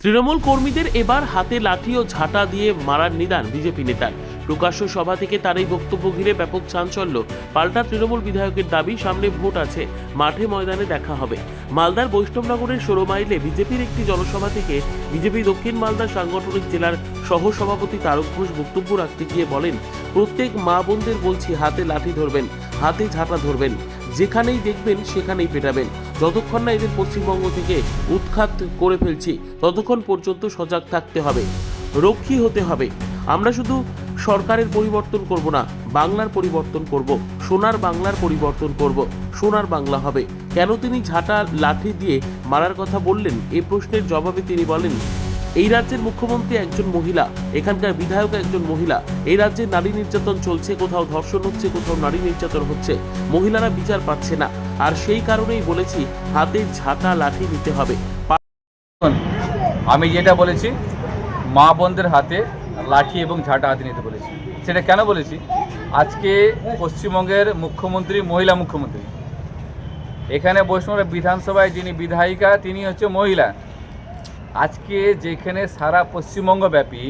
তৃণমূল কর্মীদের এবার হাতে লাঠি ও ঝাঁটা দিয়ে মারার নিদান বিজেপি নেতার। প্রকাশ্য সভা থেকে তার এই বক্তব্য ঘিরে ব্যাপক চাঞ্চল্য। পাল্টা তৃণমূল বিধায়কের দাবি, সামনে ভোট আছে, মাঠে ময়দানে দেখা হবে। মালদার বৈষ্ণবনগরের 16 মাইলে বিজেপির একটি জনসভা থেকে বিজেপি দক্ষিণ মালদা সাংগঠনিক জেলার সহসভাপতি তারক ঘোষ বক্তব্য রাখতে গিয়ে বলেন, প্রত্যেক মা বোনদের বলছি, হাতে লাঠি ধরবেন, হাতে ঝাঁটা ধরবেন, যেখানেই দেখবেন সেখানেই পেটাবেন। যতক্ষণ না এদের পশ্চিমবঙ্গ থেকে উৎখাত করে ফেলছি ততক্ষণ পর্যন্ত সজাগ থাকতে হবে, রক্ষী হতে হবে। আমরা শুধু সরকারের পরিবর্তন করব না, বাংলার পরিবর্তন করব, সোনার বাংলার পরিবর্তন করব, সোনার বাংলা হবে। কেন তিনি ঝাঁটা লাঠি দিয়ে মারার কথা বললেন, এই প্রশ্নের জবাবে তিনি বলেন, এই রাজ্যের মুখ্যমন্ত্রী একজন মহিলা, এখানকার বিধায়ক একজন মহিলা। এই রাজ্যে নারী নির্যাতন চলছে, কোথাও ধর্ষণ হচ্ছে, কোথাও নারী নির্যাতন হচ্ছে, মহিলারা বিচার পাচ্ছে না। আর সেই কারণেই বলেছি, হাতে ঝাঁটা লাঠি নিতে হবে। আমি যেটা বলেছি, মা বোনদের হাতে লাঠি এবং ঝাঁটা হাতে নিতে বলেছি। সেটা কেন বলেছি, আজকে পশ্চিমবঙ্গের মুখ্যমন্ত্রী মহিলা মুখ্যমন্ত্রী, এখানে বৈষ্ণব বিধানসভায় যিনি বিধায়িকা তিনি হচ্ছে মহিলা। আজকে যেখানে সারা পশ্চিমবঙ্গ ব্যাপী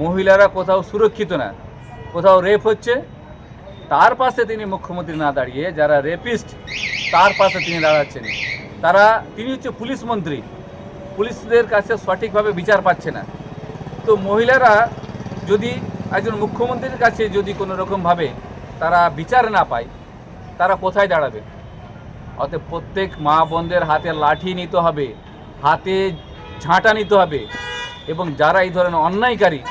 মহিলারা কোথাও সুরক্ষিত না, কোথাও রেপ হচ্ছে, তার পাশে তিনি মুখ্যমন্ত্রী না দাঁড়িয়ে যারা রেপিস্ট তার পাশে তিনি দাঁড়াচ্ছেন। তিনি হচ্ছে পুলিশ মন্ত্রী, পুলিশদের কাছে সঠিকভাবে বিচার পাচ্ছে না। তো মহিলারা যদি একজন মুখ্যমন্ত্রীর কাছে যদি কোনো রকমভাবে তারা বিচার না পায়, তারা কোথায় দাঁড়াবে? অতএব প্রত্যেক মা বোনদের হাতে লাঠি নিতে হবে, হাতে ঝাঁটা নিতে হবে, এবং যারা এই ধরনের অন্যায়কারী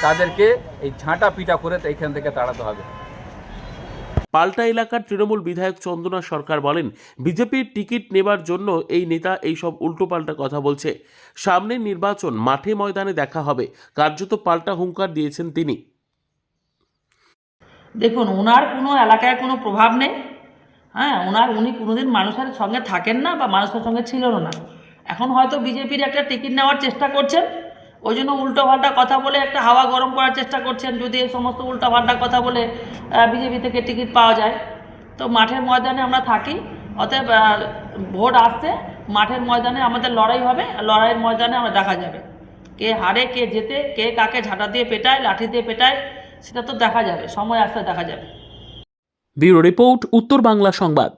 তাদেরকে এই ঝাঁটা পিটা করে এখান থেকে তাড়াতে হবে। পাল্টা এলাকার তৃণমূল বিধায়ক চন্দনা সরকার বলেন, বিজেপির টিকিট নেবার জন্য এই নেতা এইসব উল্টোপাল্টা কথা বলছে। সামনের নির্বাচন, মাঠে ময়দানে দেখা হবে, কার্যত পাল্টা হুঙ্কার দিয়েছেন তিনি। দেখুন, ওনার কোনো এলাকায় কোনো প্রভাব নেই। উনি কোনোদিন মানুষের সঙ্গে থাকেন না বা মানুষের সঙ্গে ছিলেন না। এখন হয়তো বিজেপির একটা টিকিট নেওয়ার চেষ্টা করছেন, ওই জন্য উল্টোপাল্টা কথা বলে একটা হাওয়া গরম করার চেষ্টা করছেন, যদি এই সমস্ত উল্টোপাল্টা কথা বলে বিজেপি থেকে টিকিট পাওয়া যায়। তো মাঠের ময়দানে আমরা থাকি, অতএব ভোট আসছে, মাঠের ময়দানে আমাদের লড়াই হবে, লড়াইয়ের ময়দানে আমরা দেখা যাবে কে হারে কে জেতে, কে কাকে ঝাঁটা দিয়ে পেটায়, লাঠি দিয়ে পেটায়, সেটা তো দেখা যাবে, সময় আসতে দেখা যাবে। ব্যুরো রিপোর্ট, উত্তর বাংলা সংবাদ।